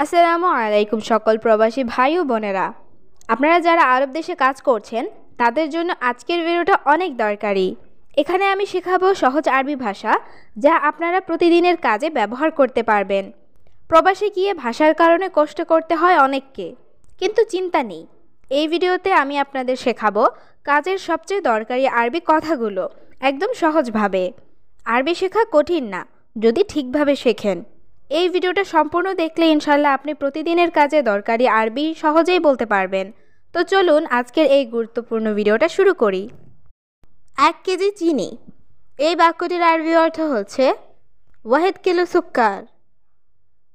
আসসালামু আলাইকুম সকল প্রবাসী ভাই ও বোনেরা। আপনারা যারা আরব দেশে কাজ করছেন তাদের জন্য আজকের ভিডিওটা অনেক দরকারি। এখানে আমি শেখাবো সহজ আরবি ভাষা, যা আপনারা প্রতিদিনের কাজে ব্যবহার করতে পারবেন। প্রবাসে গিয়ে ভাষার কারণে কষ্ট করতে হয় অনেককে, কিন্তু চিন্তা নেই। এই ভিডিওতে আমি আপনাদের শেখাবো কাজের সবচেয়ে দরকারি আরবি কথাগুলো একদম সহজভাবে। আরবি শেখা কঠিন না যদি ঠিকভাবে শেখেন। এই ভিডিওটা সম্পূর্ণ দেখলে ইনশাল্লাহ আপনি প্রতিদিনের কাজে দরকারি আরবি সহজেই বলতে পারবেন। তো চলুন আজকের এই গুরুত্বপূর্ণ ভিডিওটা শুরু করি। 1 কেজি চিনি, এই বাক্যটির আরবি অর্থ হচ্ছে ওয়াহেদ কিলো সুক্কার।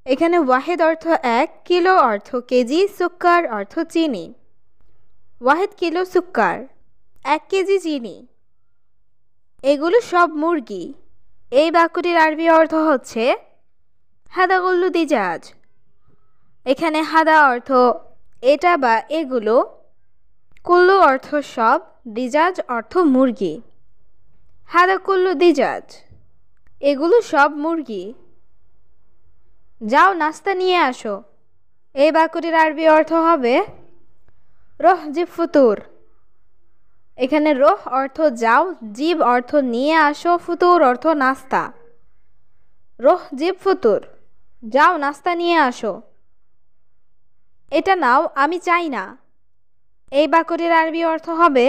এখানে ওয়াহেদ অর্থ 1, কিলো অর্থ কেজি, সুক্কার অর্থ চিনি। ওয়াহেদ কিলো সুক্কার, 1 কেজি চিনি। এগুলো সব মুরগি, এই বাক্যটির আরবি অর্থ হচ্ছে হাদা গুল্লু দিজাজ। এখানে হাদা অর্থ এটা বা এগুলো, কুল্লু অর্থ সব, দিজাজ অর্থ মুরগি। হাদা কুল্লু দিজাজ, এগুলো সব মুরগি। যাও নাস্তা নিয়ে আসো, এই বাক্যটির আরবি অর্থ হবে রোহ জিব ফুতুর। এখানে রোহ অর্থ যাও, জিব অর্থ নিয়ে আসো, ফুতুর অর্থ নাস্তা। রোহ জিব ফুতুর, যাও নাস্তা নিয়ে আসো। এটা নাও, আমি চাই না, এই বাক্যটির আরবি অর্থ হবে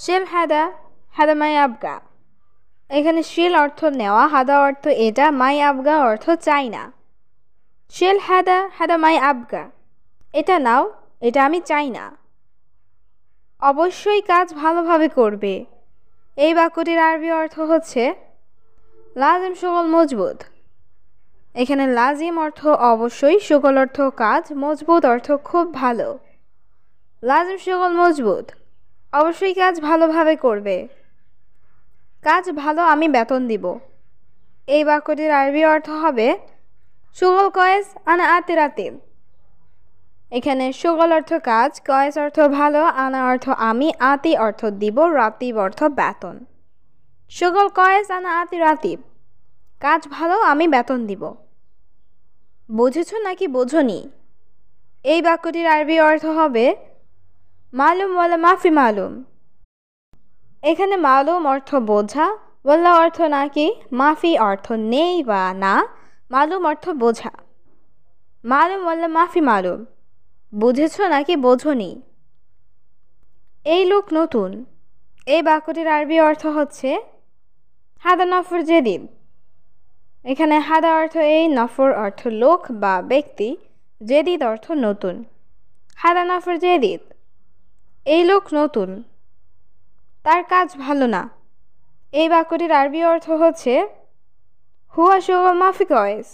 শিল হাদা, হাদা মাই আবগা। এখানে শিল অর্থ নেওয়া, হাদা অর্থ এটা, মাই আবগা অর্থ চাই না। শিল হাদা, হাদা মাই আবগা, এটা নাও, এটা আমি চাই না। অবশ্যই কাজ ভালোভাবে করবে, এই বাক্যটির আরবি অর্থ হচ্ছে লাজিম শুগল মজবুত। এখানে লাজিম অর্থ অবশ্যই, শুগল অর্থ কাজ, মজবুত অর্থ খুব ভালো। লাজিম শুগল মজবুত, অবশ্যই কাজ ভালোভাবে করবে। কাজ ভালো, আমি বেতন দিব, এই বাক্যটির আরবি অর্থ হবে শুগল কয়েস আনা আতি রাতিব। এখানে শুগল অর্থ কাজ, কয়েস অর্থ ভালো, আনা অর্থ আমি, আতি অর্থ দিব, রাতিব অর্থ বেতন। শুগল কয়েস আনা আতি রাতিব, কাজ ভালো, আমি বেতন দিব। বুঝেছ নাকি বোঝনি, এই বাক্যটির আরবি অর্থ হবে মালুম ওয়ালা মাফি মালুম। এখানে মালুম অর্থ বোঝা, ওয়াল্লা অর্থ নাকি, মাফি অর্থ নেই বা না, মালুম অর্থ বোঝা। মালুম ওয়াল্লা মাফি মালুম, বুঝেছ নাকি বোঝনি। এই লোক নতুন, এই বাক্যটির আরবি অর্থ হচ্ছে হাদা নফর জেদিদ। এখানে হাদা অর্থ এই, নফর অর্থ লোক বা ব্যক্তি, জেদিদ অর্থ নতুন। হাদা নফর জেদিদ, এই লোক নতুন, তার কাজ ভালো না, এই বাক্যটির আরবি অর্থ হচ্ছে হুয়া শুগল মাফি কয়েস।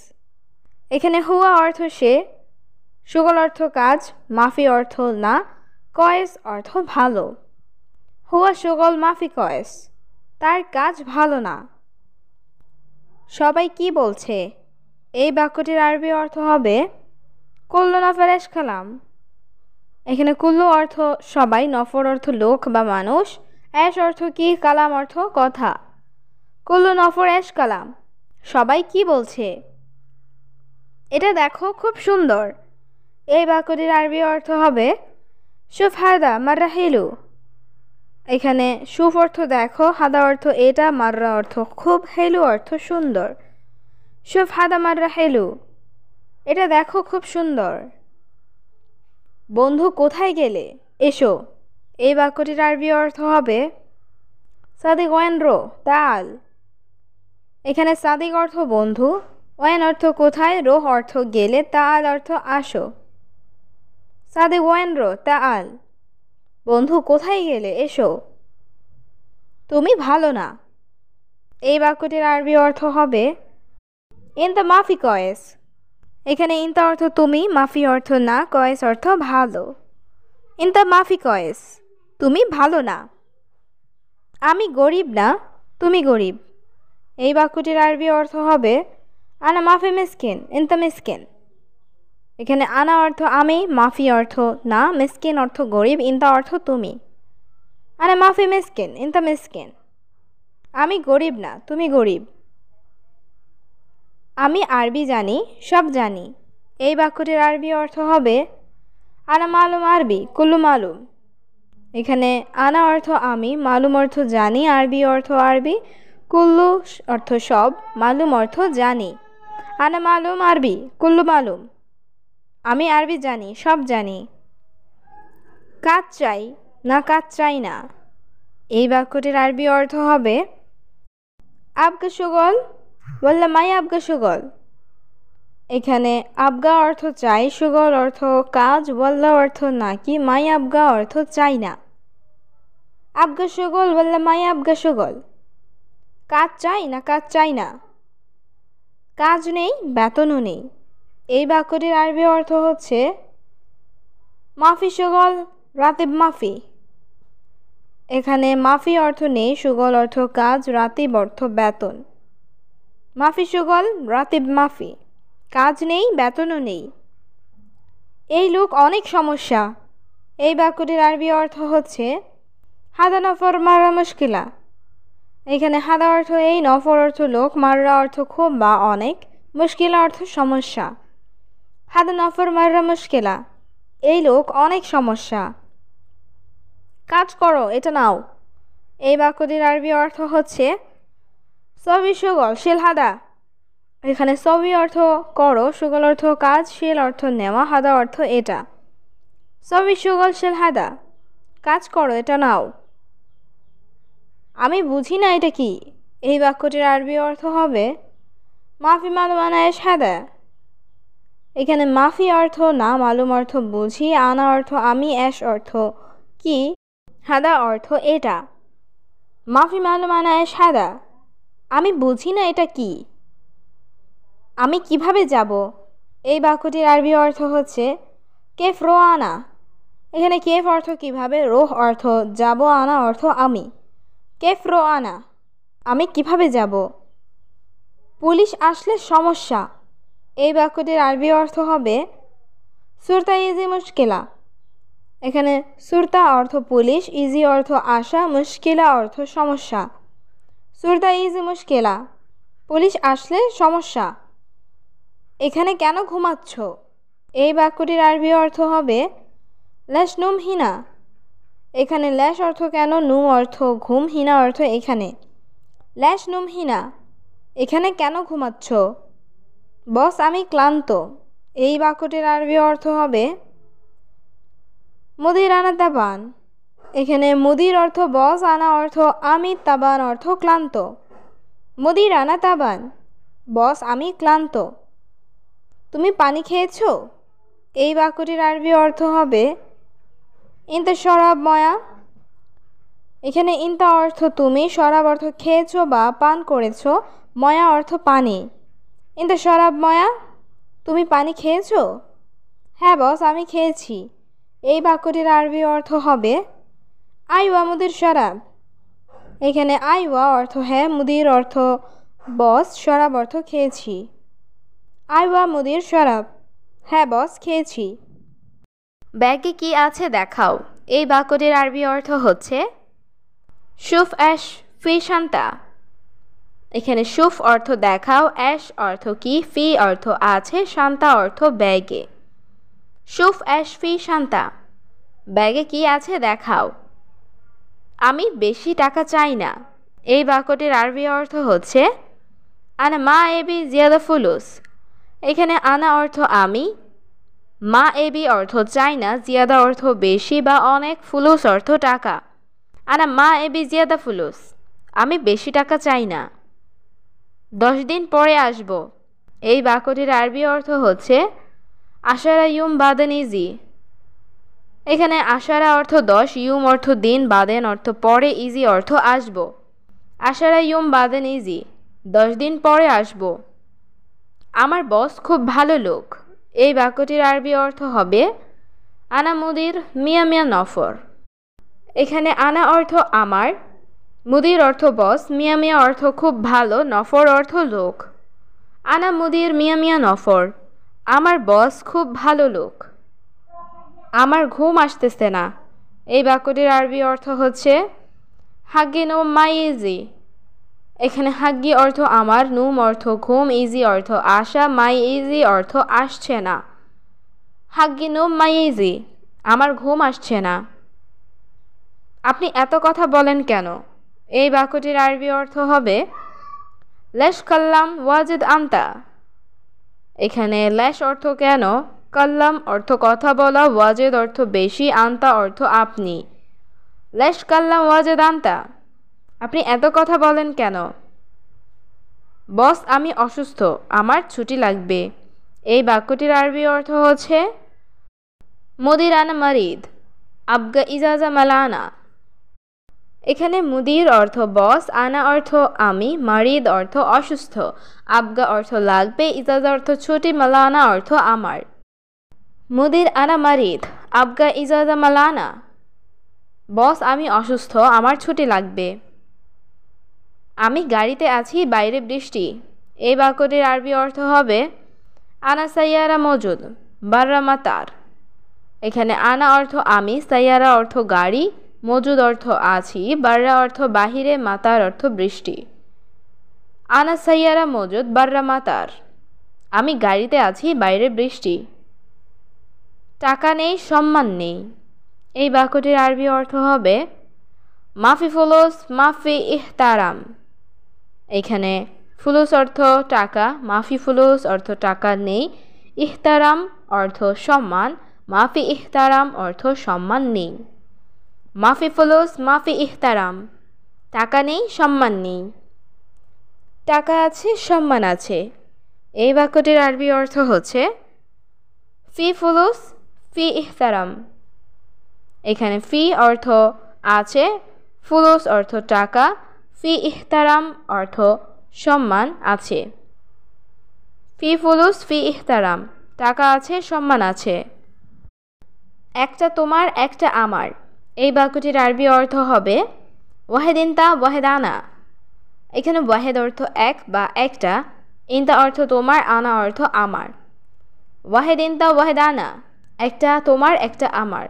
এখানে হুয়া অর্থ সে, শুগল অর্থ কাজ, মাফি অর্থ না, কয়েস অর্থ ভালো। হুয়া শুগল মাফি কয়েস, তার কাজ ভালো না। সবাই কি বলছে, এই বাক্যটির আরবি অর্থ হবে কুল্লু নফর এশ কালাম। এখানে কুল্লু অর্থ সবাই, নফর অর্থ লোক বা মানুষ, এশ অর্থ কি, কালাম অর্থ কথা। কুল্লু নফর এশ কালাম, সবাই কি বলছে। এটা দেখো খুব সুন্দর, এই বাক্যটির আরবি অর্থ হবে শুফ হাদা মাররা হেলু। এখানে শুফ অর্থ দেখো, হাদা অর্থ এটা, মাররা অর্থ খুব, হেলু অর্থ সুন্দর। শুফ হাদা মাররা হেলু, এটা দেখো খুব সুন্দর। বন্ধু কোথায় গেলে, এসো, এই বাক্যটির আরবি অর্থ হবে সাদিক ওয়েন রো তাল। এখানে সাদিক অর্থ বন্ধু, ওয়েন অর্থ কোথায়, রোহ অর্থ গেলে, তাল অর্থ আসো। সাদিক ওয়েন রো তাল, বন্ধু কোথায় গেলে, এসো। তুমি ভালো না, এই বাক্যটির আরবি অর্থ হবে ইনতা মাফি কয়েস। এখানে ইনতা অর্থ তুমি, মাফি অর্থ না, কয়েস অর্থ ভালো। ইনতা মাফি কয়েস, তুমি ভালো না। আমি গরিব না, তুমি গরিব, এই বাক্যটির আরবি অর্থ হবে আনা মাফি মিসকিন ইনতা মিসকিন। এখানে আনা অর্থ আমি, মাফি অর্থ না, মিসকিন অর্থ গরিব, ইনতা অর্থ তুমি। আনা মাফি মিসকিন ইনতা মিসকিন, আমি গরিব না, তুমি গরিব। আমি আরবি জানি, সব জানি, এই বাক্যটির আরবি অর্থ হবে আনা মালুম আরবি কুল্লু মালুম। এখানে আনা অর্থ আমি, মালুম অর্থ জানি, আরবি অর্থ আরবি, কুল্লু অর্থ সব, মালুম অর্থ জানি। আনা মালুম আরবি কুল্লু মালুম, আমি আরবি জানি, সব জানি। কাজ চাই না কাজ চাই না, এই বাক্যটির আরবি অর্থ হবে আবগা সুগল ওয়াল্লা মাই আবগা সুগল। এখানে আবগা অর্থ চাই, সুগল অর্থ কাজ, ওয়াল্লা অর্থ নাকি, মাই আবগা অর্থ চাই না। আবগা সুগল ওয়াল্লা মাই আবগা সুগল, কাজ চাই না কাজ চাই না। কাজ নেই বেতনও নেই, এই বাক্যটির আরবি অর্থ হচ্ছে মাফি সুগল রাতিব মাফি। এখানে মাফি অর্থ নেই, সুগল অর্থ কাজ, রাতিব অর্থ বেতন। মাফি সুগল রাতিব মাফি, কাজ নেই বেতনও নেই। এই লোক অনেক সমস্যা, এই বাক্যটির আরবি অর্থ হচ্ছে হাদা নফর মারা মুশকিলা। এখানে হাদা অর্থ এই, নফর অর্থ লোক, মাররা অর্থ খুব বা অনেক, মুশকিলা অর্থ সমস্যা। হাদা নফর মাররা মুশকিলা, এই লোক অনেক সমস্যা। কাজ করো এটা নাও, এই বাক্যটির আরবি অর্থ হচ্ছে সবি সুগল শিল হাদা। এখানে সবি অর্থ করো, সুগল অর্থ কাজ, শিল অর্থ নেওয়া, হাদা অর্থ এটা। সবি সুগল শিল হাদা, কাজ করো এটা নাও। আমি বুঝি না এটা কি, এই বাক্যটির আরবি অর্থ হবে মাফি মালুম আনা এশ হাদা। এখানে মাফি অর্থ না, মালুম অর্থ বুঝি, আনা অর্থ আমি, এশ অর্থ কি, হাদা অর্থ এটা। মাফি মালুম আনা এশ হাদা, আমি বুঝি না এটা কি। আমি কিভাবে যাব, এই বাক্যটির আরবি অর্থ হচ্ছে কেফ রো আনা। এখানে কেফ অর্থ কিভাবে, রোহ অর্থ যাব, আনা অর্থ আমি। কেফ রো আনা, আমি কিভাবে যাব। পুলিশ আসলে সমস্যা, এই বাক্যটির আরবি অর্থ হবে সুরতা ইজি মুশকিলা। এখানে সুরতা অর্থ পুলিশ, ইজি অর্থ আসা, মুশকিলা অর্থ সমস্যা। সুরতা ইজি মুশকিলা, পুলিশ আসলে সমস্যা। এখানে কেন ঘুমাচ্ছ, এই বাক্যটির আরবি অর্থ হবে লেশ নুম হিনা। এখানে লেশ অর্থ কেন, নুম অর্থ ঘুম, হিনা অর্থ এখানে। লেশ নুম হিনা, এখানে কেন ঘুমাচ্ছ। বস আমি ক্লান্ত, এই বাক্যটির আরবি অর্থ হবে মুদির আনা তাবান। এখানে মুদির অর্থ বস, আনা অর্থ আমি, তাবান অর্থ ক্লান্ত। মুদির আনা তাবান, বস আমি ক্লান্ত। তুমি পানি খেয়েছো, এই বাক্যটির আরবি অর্থ হবে ইনতা শরাব ময়া। এখানে ইনতা অর্থ তুমি, শরাব অর্থ খেয়েছো বা পান করেছো, ময়া অর্থ পানি। ইনতা শরাব ময়া, তুমি পানি খেয়েছো। হ্যাঁ বস আমি খেয়েছি, এই বাক্যটির আরবি অর্থ হবে আইওয়া মুদির শরাব। এখানে আইওয়া অর্থ হ্যাঁ, মুদির অর্থ বস, শরাব অর্থ খেয়েছি। আইওয়া মুদির শরাব, হ্যাঁ বস খেয়েছি। ব্যাগে কি আছে দেখাও, এই বাক্যটির আরবি অর্থ হচ্ছে শুফ অ্যাশ ফি শান্তা। এখানে শুফ অর্থ দেখাও, অ্যাশ অর্থ কি, ফি অর্থ আছে, শান্তা অর্থ ব্যাগে। শুফ অ্যাশ ফি শান্তা, ব্যাগে কি আছে দেখাও। আমি বেশি টাকা চাই না, এই বাক্যটির আরবি অর্থ হচ্ছে আনা মা এবি জিয়াদা ফুলুস। এখানে আনা অর্থ আমি, মা এবি অর্থ চাই না, জিয়াদা অর্থ বেশি বা অনেক, ফুলুস অর্থ টাকা। আনা মা এবি জিয়াদা ফুলুস, আমি বেশি টাকা চাই না। 10 দিন পরে আসব, এই বাক্যটির আরবি অর্থ হচ্ছে আশারা ইউম বাদেন ইজি। এখানে আশারা অর্থ 10, ইউম অর্থ দিন, বাদেন অর্থ পরে, ইজি অর্থ আসব। আশারা ইউম বাদেন ইজি, 10 দিন পরে আসব। আমার বস খুব ভালো লোক, এই বাক্যটির আরবি অর্থ হবে আনা মুদির মিয়া মিয়া নফর। এখানে আনা অর্থ আমার, মুদির অর্থ বস, মিয়া মিয়া অর্থ খুব ভালো, নফর অর্থ লোক। আনা মুদির মিয়া মিয়া নফর, আমার বস খুব ভালো লোক। আমার ঘুম আসতেছে না, এই বাক্যটির আরবি অর্থ হচ্ছে হাগিন ও মাইজি। এখানে হাগ্গি অর্থ আমার, নুম অর্থ ঘুম, ইজি অর্থ আসা, মাই ইজি অর্থ আসছে না। হাগ্গি নুম মাই ইজি, আমার ঘুম আসছে না। আপনি এত কথা বলেন কেন? এই বাক্যটির আরবি অর্থ হবে লেশ কাল্লাম ওয়াজিদ আন্তা। এখানে লেশ অর্থ কেন, কাল্লাম অর্থ কথা বলা, ওয়াজিদ অর্থ বেশি, আন্তা অর্থ আপনি। লেশ কাল্লাম ওয়াজিদ আন্তা, আপনি এত কথা বলেন কেন? বস আমি অসুস্থ, আমার ছুটি লাগবে। এই বাক্যটির আরবি অর্থ হচ্ছে মুদির আনা মারিদ, আবগা ইজাজা মালানা। এখানে মুদির অর্থ বস, আনা অর্থ আমি, মারিদ অর্থ অসুস্থ, আবগা অর্থ লাগবে, ইজাজা অর্থ ছুটি, মালানা অর্থ আমার। মুদির আনা মারিদ, আবগা ইজাজা মালানা। বস আমি অসুস্থ, আমার ছুটি লাগবে। আমি গাড়িতে আছি, বাইরে বৃষ্টি। এই বাক্যটির আরবি অর্থ হবে আনা সাইয়ারা মজুদ, বাররা মাতার। এখানে আনা অর্থ আমি, সাইয়ারা অর্থ গাড়ি, মজুদ অর্থ আছি, বাররা অর্থ বাহিরে, মাতার অর্থ বৃষ্টি। আনা সাইয়ারা মজুদ বাররা মাতার, আমি গাড়িতে আছি, বাইরে বৃষ্টি। টাকা নেই, সম্মান নেই। এই বাক্যটির আরবি অর্থ হবে মাফি ফুলুস মাফি ইহতারাম। এখানে ফুলুস অর্থ টাকা, মাফি ফুলুস অর্থ টাকা নেই, ইহতারাম অর্থ সম্মান, মাফি ইহতারাম অর্থ সম্মান নেই। মাফি ফুলুস মাফি ইহতারাম, টাকা নেই, সম্মান নেই। টাকা আছে, সম্মান আছে। এই বাক্যটির আরবি অর্থ হচ্ছে ফি ফুলুস ফি ইহতারাম। এখানে ফি অর্থ আছে, ফুলুস অর্থ টাকা, ফি ইহতারাম অর্থ সম্মান আছে। ফি ফুলুস ফি ইহতারাম, টাকা আছে, সম্মান আছে। একটা তোমার, একটা আমার। এই বাক্যটির আরবি অর্থ হবে ওয়াহেদ ইনতা ওয়াহেদ আনা। এখানে ওয়াহেদ অর্থ এক বা একটা, ইনতা অর্থ তোমার, আনা অর্থ আমার। ওয়াহেদ ইনতা ওয়াহেদ আনা, একটা তোমার, একটা আমার।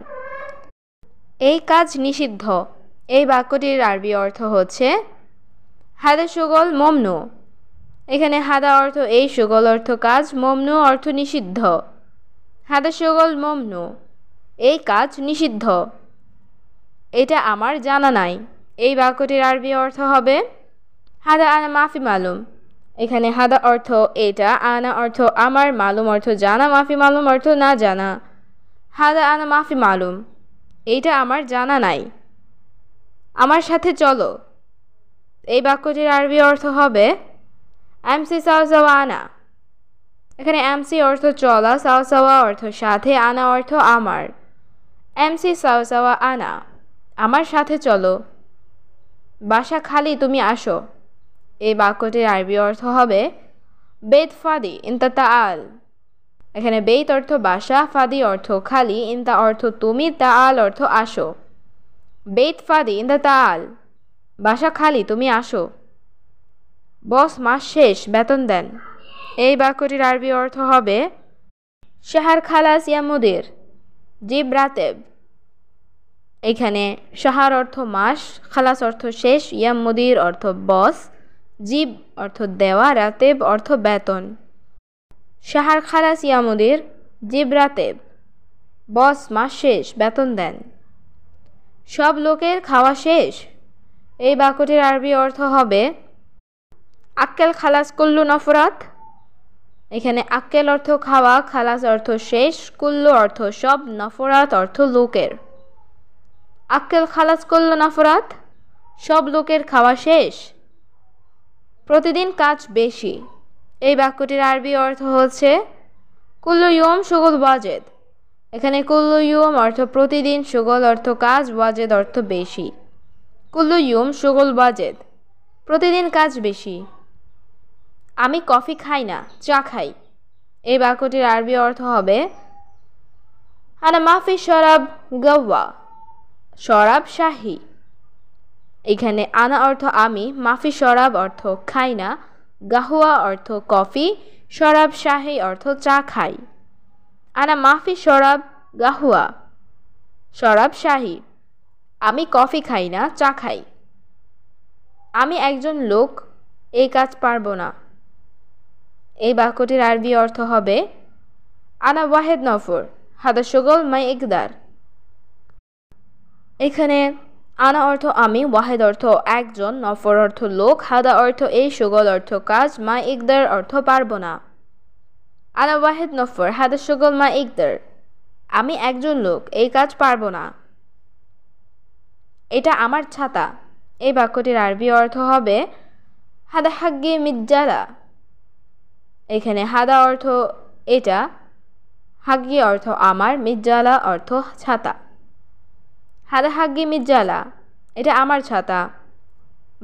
এই কাজ নিষিদ্ধ। এই বাক্যটির আরবি অর্থ হচ্ছে হাদা সুগল মমনু। এখানে হাদা অর্থ এই, সুগল অর্থ কাজ, মমনু অর্থ নিষিদ্ধ। হাদা সুগল মমনু, এই কাজ নিষিদ্ধ। এটা আমার জানা নাই। এই বাক্যটির আরবি অর্থ হবে হাদা আনা মাফি মালুম। এখানে হাদা অর্থ এটা, আনা অর্থ আমার, মালুম অর্থ জানা, মাফি মালুম অর্থ না জানা। হাদা আনা মাফি মালুম, এইটা আমার জানা নাই। আমার সাথে চলো। এই বাক্যটির আরবি অর্থ হবে এমসি সাওসাওয়া আনা। এখানে এমসি অর্থ চলা, সাওসাওয়া অর্থ সাথে, আনা অর্থ আমার। এমসি সাওসাওয়া আনা, আমার সাথে চলো। বাসা খালি, তুমি আসো। এই বাক্যটির আরবি অর্থ হবে বেত ফাদি ইনতা তাআল। এখানে বেত অর্থ বাসা, ফাদি অর্থ খালি, ইনতা অর্থ তুমি, তাআল অর্থ আসো। বেত ফাদি ইনতা তাআল, বাসা খালি, তুমি আসো। বস মাস শেষ, বেতন দেন। এই বাক্যটির আরবি অর্থ হবে শাহর খালাস ইয়া মুদির, জিব রাতেব। এখানে শাহর অর্থ মাস, খালাস অর্থ শেষ, ইয়া মুদির অর্থ বস, জিব অর্থ দেওয়া, রাতেব অর্থ বেতন। শাহর খালাস ইয়া মুদির, জিব রাতেব, বস মাস শেষ, বেতন দেন। সব লোকের খাওয়া শেষ। এই বাক্যটির আরবি অর্থ হবে আক্কেল খালাস কুল্লু নফরাত। এখানে আক্কেল অর্থ খাওয়া, খালাস অর্থ শেষ, কুল্লু অর্থ সব, নফরাত অর্থ লোকের। আক্কেল খালাস কুল্লু নফরাত, সব লোকের খাওয়া শেষ। প্রতিদিন কাজ বেশি। এই বাক্যটির আরবি অর্থ হচ্ছে কুল্লু ইয়ম শুগল ওয়াজেদ। এখানে কুল্লু ইয়ম অর্থ প্রতিদিন, শুগল অর্থ কাজ, ওয়াজেদ অর্থ বেশি। কুল্লু ইয়ম শুগল ওয়াজেদ, প্রতিদিন কাজ বেশি। আমি কফি খাই না, চা খাই। এই বাক্যটির আরবি অর্থ হবে আনা মাফি শরাব গাওয়া, শরাব শাহী। এখানে আনা অর্থ আমি, মাফি শরাব অর্থ খাই না, গাহুয়া অর্থ কফি, শরাব শাহী অর্থ চা খাই। আনা মাফি শরাব গাহুয়া, শরাব শাহী, আমি কফি খাই না, চা খাই। আমি একজন লোক, এই কাজ পারবো না। এই বাক্যটির আরবি অর্থ হবে আনা ওয়াহেদ নফর হাদা শুগল মাই ইকদার। এখানে আনা অর্থ আমি, ওয়াহেদ অর্থ একজন, নফর অর্থ লোক, হাদা অর্থ এই, শুগল অর্থ কাজ, মাই ইকদার অর্থ পারবো না। আনা ওয়াহেদ নফর হাদা শুগল মাই ইকদার, আমি একজন লোক, এই কাজ পারবো না। এটা আমার ছাতা। এই বাক্যটির আরবি অর্থ হবে হাদা হাগ্গি মিজ্জালা। এখানে হাদা অর্থ এটা, হাগ্গি অর্থ আমার, মিজ্জালা অর্থ ছাতা। হাদা হাগ্গি মিজ্জালা, এটা আমার ছাতা।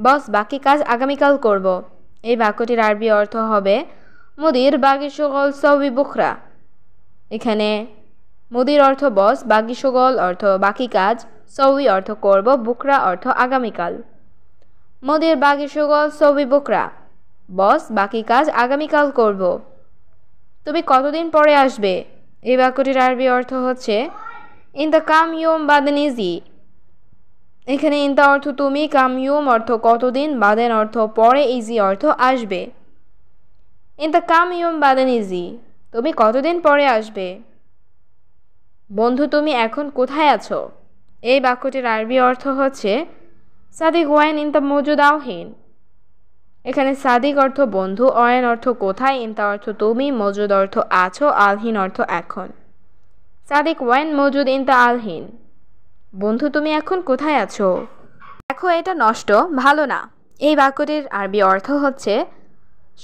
বস বাকি কাজ আগামীকাল করব। এই বাক্যটির আরবি অর্থ হবে মুদির বাগি শুগল সৌবি বুখরা। এখানে মুদির অর্থ বস, বাগি শুগল অর্থ বাকি কাজ, সৌবি অর্থ করব, বুকরা অর্থ আগামীকাল। মুদির বাগি শুগল সৌবি বুকরা, বস বাকি কাজ আগামীকাল করব। তুমি কতদিন পরে আসবে? এই বাক্যটির আরবি অর্থ হচ্ছে ইনতা কাম ইয়ুম বাদেন ইজি। এখানে ইনতা অর্থ তুমি, কাম ইয়ুম অর্থ কতদিন, বাদেন অর্থ পরে, ইজি অর্থ আসবে। ইনতা কাম ইয়ুম বাদেন ইজি, তুমি কতদিন পরে আসবে? বন্ধু তুমি এখন কোথায় আছো? এই বাক্যটির আরবি অর্থ হচ্ছে সাদিক ওয়াইন ইনতা মজুদ আওহিন। এখানে সাদিক অর্থ বন্ধু, অয়েন অর্থ কোথায়, ইনতা অর্থ তুমি, মজুদ অর্থ আছো, আলহিন অর্থ এখন। সাদিক ওয়াইন মজুদ ইনতা আলহিন, বন্ধু তুমি এখন কোথায় আছো? দেখো এটা নষ্ট, ভালো না। এই বাক্যটির আরবি অর্থ হচ্ছে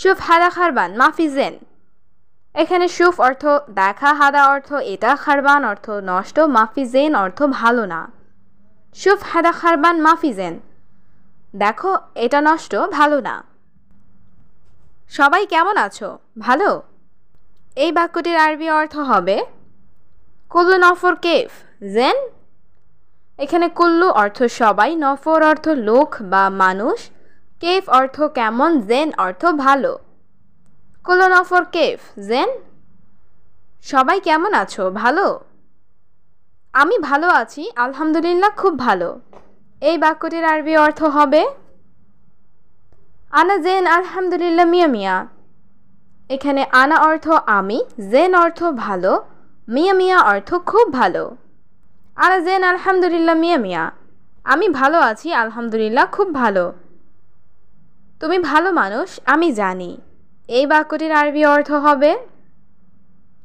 শুফ হাদা খারবান মাফি জেন। এখানে শুফ অর্থ দেখা, হাদা অর্থ এটা, খারবান অর্থ নষ্ট, মাফি জেন অর্থ ভালো না। শুফ হাদা খারবান মাফি জেন, দেখো এটা নষ্ট, ভালো না। সবাই কেমন আছো? ভালো। এই বাক্যটির আরবি অর্থ হবে কুল্লু নফর কেফ জেন। এখানে কুল্লু অর্থ সবাই, নফর অর্থ লোক বা মানুষ, কেফ অর্থ কেমন, জেন অর্থ ভালো। কুল্লু নফর কেফ জেন, সবাই কেমন আছো? ভালো। আমি ভালো আছি, আলহামদুলিল্লাহ খুব ভালো। এই বাক্যটির আরবি অর্থ হবে আনা জেন আলহামদুলিল্লাহ মিয়া মিয়া। এখানে আনা অর্থ আমি, জেন অর্থ ভালো, মিয়া মিয়া অর্থ খুব ভালো। আনা জেন আলহামদুলিল্লাহ মিয়া মিয়া, আমি ভালো আছি, আলহামদুলিল্লাহ খুব ভালো। তুমি ভালো মানুষ, আমি জানি। এই বাক্যটির আরবি অর্থ হবে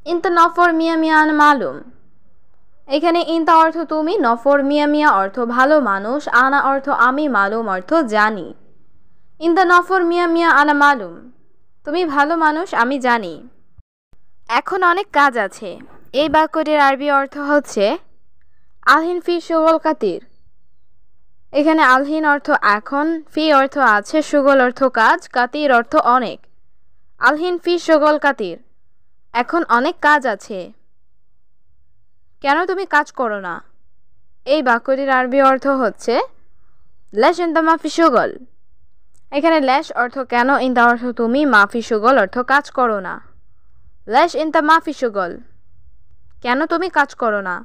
ইনতা নফর মিয়া মিয়া আনা মালুম। এখানে ইনতা অর্থ তুমি, নফর মিয়া মিয়া অর্থ ভালো মানুষ, আনা অর্থ আমি, মালুম অর্থ জানি। ইনতা নফর মিয়া মিয়া আনা মালুম, তুমি ভালো মানুষ, আমি জানি। এখন অনেক কাজ আছে। এই বাক্যটির আরবি অর্থ হচ্ছে আলহিন ফি শুগল কাতির। এখানে আলহিন অর্থ এখন, ফি অর্থ আছে, শুগল অর্থ কাজ, কাতির অর্থ অনেক। আলহিন ফি শুগল কাতির, এখন অনেক কাজ আছে। কেন তুমি কাজ করো না? এই বাক্যটির আরবি অর্থ হচ্ছে লেশ ইনতা মাফি শুগল। এখানে লেশ অর্থ কেন, ইনতা অর্থ তুমি, মাফি শুগল অর্থ কাজ করো না। লেশ ইনতা মাফি শুগল, কেন তুমি কাজ করো না?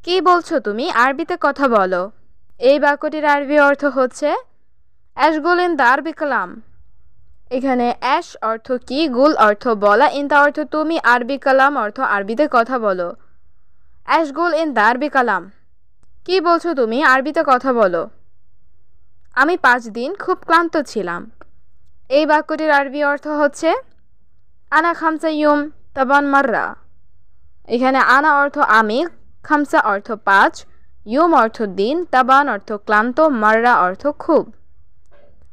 কি বলছো তুমি? আরবিতে কথা বলো। এই বাক্যটির আরবি অর্থ হচ্ছে অ্যাশগুল ইনতা আরবি কালাম। এখানে অ্যাশ অর্থ কি, গুল অর্থ বলা, ইনতা অর্থ তুমি, আরবি কালাম অর্থ আরবিতে কথা বলো। অ্যাশগুল ইনতা আরবি কালাম, কি বলছো তুমি? আরবিতে কথা বলো। আমি 5 দিন খুব ক্লান্ত ছিলাম। এই বাক্যটির আরবি অর্থ হচ্ছে আনা খামসা ইয়ুম তাবান মাররা। এখানে আনা অর্থ আমি, খামসা অর্থ 5, ইয়ুম অর্থ দিন, তাবান অর্থ ক্লান্ত, মাররা অর্থ খুব।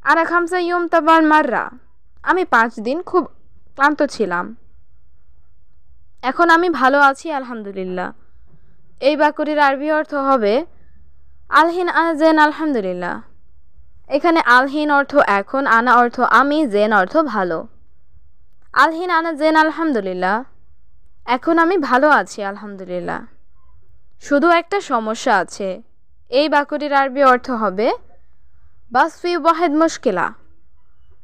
আনা খামসা ইয়ুম তাবান মাররা, আমি 5 দিন খুব ক্লান্ত ছিলাম। এখন আমি ভালো আছি, আলহামদুলিল্লাহ। এই বাক্যটির আরবি অর্থ হবে আলহিন আনা জেন আলহামদুলিল্লাহ। এখানে আলহিন অর্থ এখন, আনা অর্থ আমি, জেন অর্থ ভালো। আলহিন আনা জেন আলহামদুলিল্লাহ, এখন আমি ভালো আছি, আলহামদুলিল্লাহ। শুধু একটা সমস্যা আছে। এই বাক্যটির আরবি অর্থ হবে বাস ফি ওয়াহেদ মুশকিলা।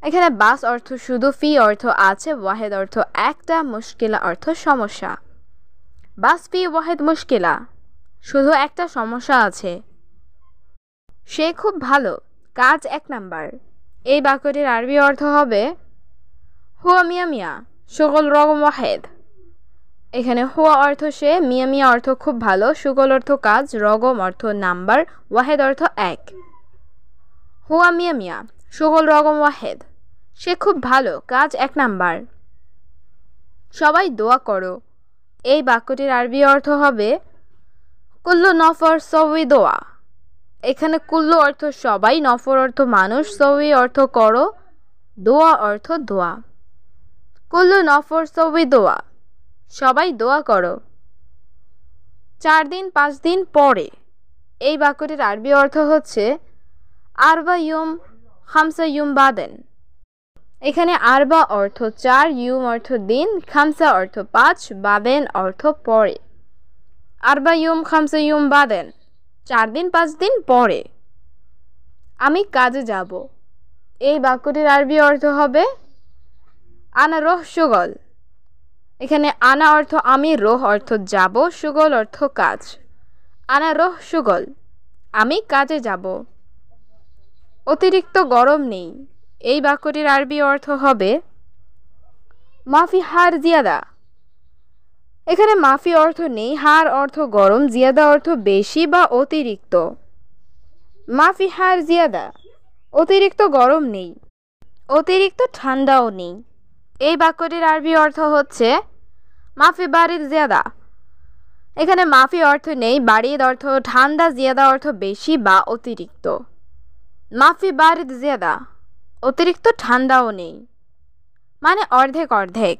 এখানে বাস অর্থ শুধু, ফি অর্থ আছে, ওয়াহেদ অর্থ একটা, মুশকিলা অর্থ সমস্যা। বাস ফি ওয়াহেদ মুশকিলা, শুধু একটা সমস্যা আছে। সে খুব ভালো, কাজ 1 নাম্বার। এই বাক্যটির আরবি অর্থ হবে হুয়া মিয়া মিয়া শুগল রগম ওয়াহেদ। এখানে হুয়া অর্থ সে, মিয়া মিয়া অর্থ খুব ভালো, শুগল অর্থ কাজ, রগম অর্থ নাম্বার, ওয়াহেদ অর্থ এক। হুয়া মিয়া মিয়া শুগল রগম ওয়াহেদ, সে খুব ভালো, কাজ এক নাম্বার। সবাই দোয়া করো। এই বাক্যটির আরবি অর্থ হবে কুল্লু নফর সউই দোয়া। এখানে কুল্লু অর্থ সবাই, নফর অর্থ মানুষ, সউই অর্থ করো, দোয়া অর্থ দোয়া। কুল্লু নফর সউই দোয়া, সবাই দোয়া করো। 4 দিন 5 দিন পরে। এই বাক্যটির আরবি অর্থ হচ্ছে আরবা ইউম খামসা ইউম বাদেন। এখানে আরবা অর্থ 4, ইউম অর্থ দিন, খামসা অর্থ 5, বাদেন অর্থ পরে। আরবা ইউম খামসা ইউম বাদেন, 4 দিন 5 দিন পরে। আমি কাজে যাব। এই বাক্যটির আরবি অর্থ হবে আনা রোহ শুগল। এখানে আনা অর্থ আমি, রোহ অর্থ যাব, শুগল অর্থ কাজ। আনা রোহ শুগল, আমি কাজে যাব। অতিরিক্ত গরম নেই। এই বাক্যটির আরবি অর্থ হবে মাফি হার জিয়াদা। এখানে মাফি অর্থ নেই, হার অর্থ গরম, জিয়াদা অর্থ বেশি বা অতিরিক্ত। মাফি হার জিয়াদা, অতিরিক্ত গরম নেই, অতিরিক্ত ঠান্ডাও নেই। এই বাক্যটির আরবি অর্থ হচ্ছে মাফি বারিদ জিয়াদা। এখানে মাফি অর্থ নেই, বারিদ অর্থ ঠান্ডা, জিয়াদা অর্থ বেশি বা অতিরিক্ত। মাফি বারিদ জিয়াদা, অতিরিক্ত ঠান্ডাও নেই, মানে অর্ধেক অর্ধেক।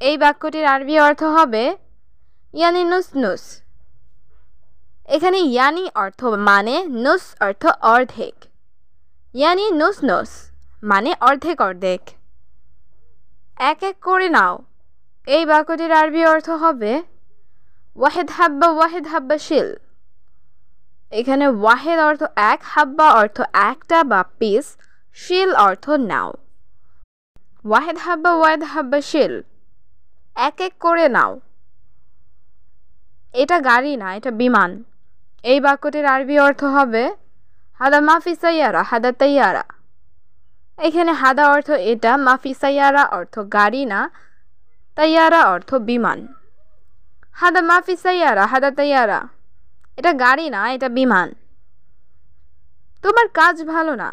এই বাক্যটির আরবি অর্থ হবে ইয়ানি নুস নুস। এখানে ইয়ানি অর্থ মানে, নুস অর্থ অর্ধেক। ইয়ানি নুস নুস মানে অর্ধেক অর্ধেক। এক এক করে নাও। এই বাক্যটির আরবি অর্থ হবে ওয়াহেদ হাব্বা শিল। এখানে ওয়াহেদ অর্থ এক, হাব্বা অর্থ একটা বা পিস, শিল অর্থ নাও। ওয়াহেদ হাব্বা শিল, এক এক করে নাও। এটা গাড়ি না, এটা বিমান। এই বাক্যটির আরবি অর্থ হবে হাদা মাফি সাইয়ারা হাদা তাইয়ারা। এখানে হাদা অর্থ এটা, মাফি সাইয়ারা অর্থ গাড়ি না, তাইয়ারা অর্থ বিমান। হাদা মাফি সাইয়ারা হাদা তাইয়ারা, এটা গাড়ি না, এটা বিমান। তোমার কাজ ভালো না।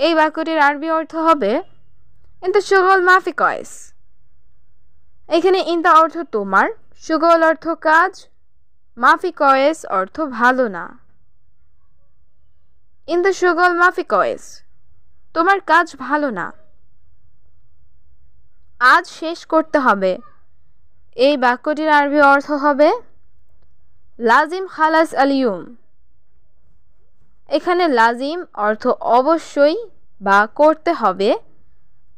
এই বাক্যটির আরবি অর্থ হবে ইনতা শুগল মাফি কয়েস। এখানে ইনতা অর্থ তোমার, শুগল অর্থ কাজ, মাফি কয়েস অর্থ ভালো না। ইনতা শুগল মাফি কয়েস, তোমার কাজ ভালো না। আজ শেষ করতে হবে। এই বাক্যটির আরবি অর্থ হবে লাজিম খালাস আলিয়ুম। এখানে লাজিম অর্থ অবশ্যই বা করতে হবে,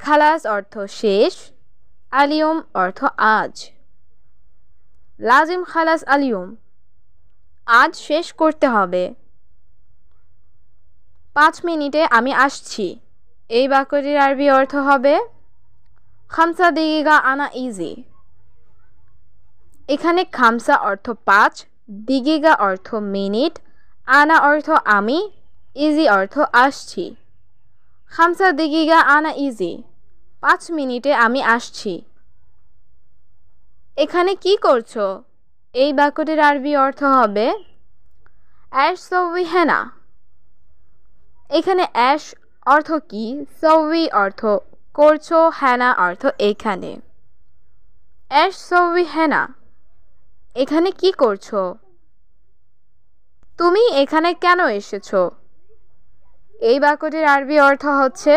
খালাস অর্থ শেষ, আলিয়ুম অর্থ আজ। লাজিম খালাস আলিয়ুম, আজ শেষ করতে হবে। 5 মিনিটে আমি আসছি। এই বাক্যটির আরবি অর্থ হবে খামসা দিগিগা আনা ইজি। এখানে খামসা অর্থ 5, দিগিগা অর্থ মিনিট, আনা অর্থ আমি, ইজি অর্থ আসছি। খামসা দিগিগা আনা ইজি, 5 মিনিটে আমি আসছি। এখানে কি করছো? এই বাক্যটির আরবি অর্থ হবে অ্যাশ সউই হেনা। এখানে অ্যাশ অর্থ কি, সউই অর্থ করছো, হেনা অর্থ এখানে। অ্যাশ সউই হেনা, এখানে কি করছো? তুমি এখানে কেন এসেছো? এই বাক্যটির আরবি অর্থ হচ্ছে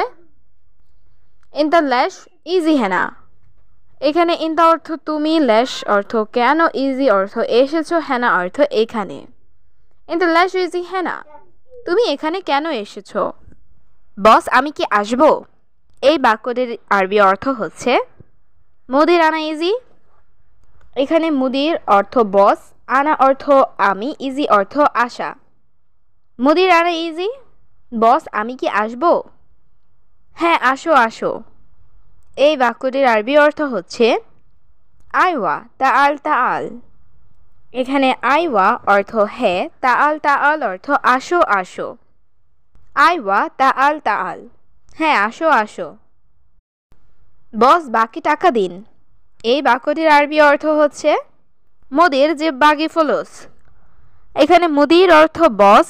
ইনতা লেশ ইজি হেনা। এখানে ইনতা অর্থ তুমি, লেশ অর্থ কেন, ইজি অর্থ এসেছো, হেনা অর্থ এখানে। ইনতা লেশ ইজি হেনা, তুমি এখানে কেন এসেছো? বস আমি কি আসবো? এই বাক্যটির আরবি অর্থ হচ্ছে মুদির আনা ইজি। এখানে মুদির অর্থ বস, আনা অর্থ আমি, ইজি অর্থ আসা। মুদির আনা ইজি, বস আমি কি আসবো? হ্যাঁ আসো আসো। এই বাক্যটির আরবি অর্থ হচ্ছে আইওয়া তাআল তাআল। এখানে আইওয়া অর্থ হ্যাঁ, তাআল তাআল অর্থ আসো আসো। আইওয়া তাআল তাআল, হ্যাঁ, আসো আসো। বস বাকি টাকা দিন। এই বাক্যটির আরবি অর্থ হচ্ছে মোদির জিব বাগি ফুলুস। এখানে মুদির অর্থ বস,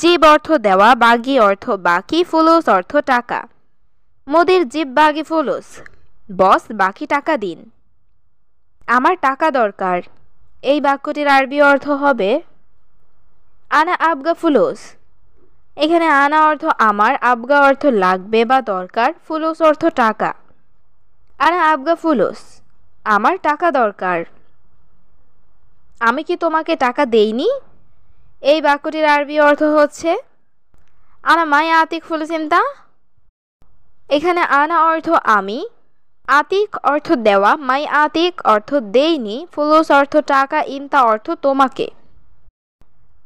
জিব অর্থ দেওয়া, বাগি অর্থ বাকি, ফুলুস অর্থ টাকা। মুদির জিব বাগি ফুলুস, বস বাকি টাকা দিন। আমার টাকা দরকার। এই বাক্যটির আরবি অর্থ হবে আনা আবগা ফুলুস। এখানে আনা অর্থ আমার, আবগা অর্থ লাগবে বা দরকার, ফুলুস অর্থ টাকা। আনা আবগা ফুলুস, আমার টাকা দরকার। আমি কি তোমাকে টাকা দেইনি? এই বাক্যটির আরবি অর্থ হচ্ছে আনা মাই আতিক ফুলুস ইমতা। এখানে আনা অর্থ আমি, আতিক অর্থ দেওয়া, মাই আতিক অর্থ দেইনি, ফুলুস অর্থ টাকা, ইমতা অর্থ তোমাকে।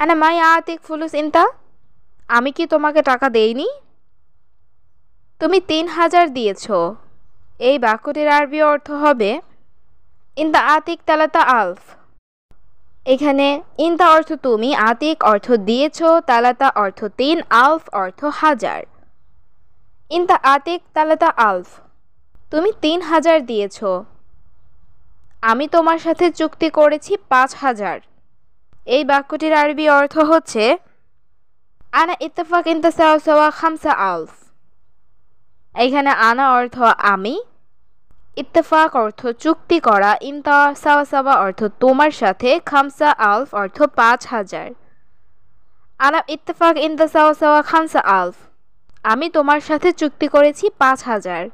আনা মাই আতিক ফুলুস ইমতা, আমি কি তোমাকে টাকা দেইনি? তুমি ৩,০০০ দিয়েছ। এই বাক্যটির আরবি অর্থ হবে ইনতা আতিক তালাতা আলফ। এখানে ইনতা অর্থ তুমি, আতিক অর্থ দিয়েছ, তালাতা অর্থ ৩, আলফ অর্থ হাজার। ইনতা আতিক তালাতা আলফ, তুমি ৩,০০০ দিয়েছ। আমি তোমার সাথে চুক্তি করেছি ৫,০০০। এই বাক্যটির আরবি অর্থ হচ্ছে আনা ইত্তেফাক ইনতা সাওয়া সাওয়া খামসা আলফ। এখানে আনা অর্থ আমি, ইত্তেফাক অর্থ চুক্তি করা, ইনতা সাওয়া সাওয়া অর্থ তোমার সাথে, খামসা আলফ অর্থ ৫,০০০। আনা ইত্তেফাক ইনতা সাওয়া সাওয়া খামসা আলফ, আমি তোমার সাথে চুক্তি করেছি ৫,০০০।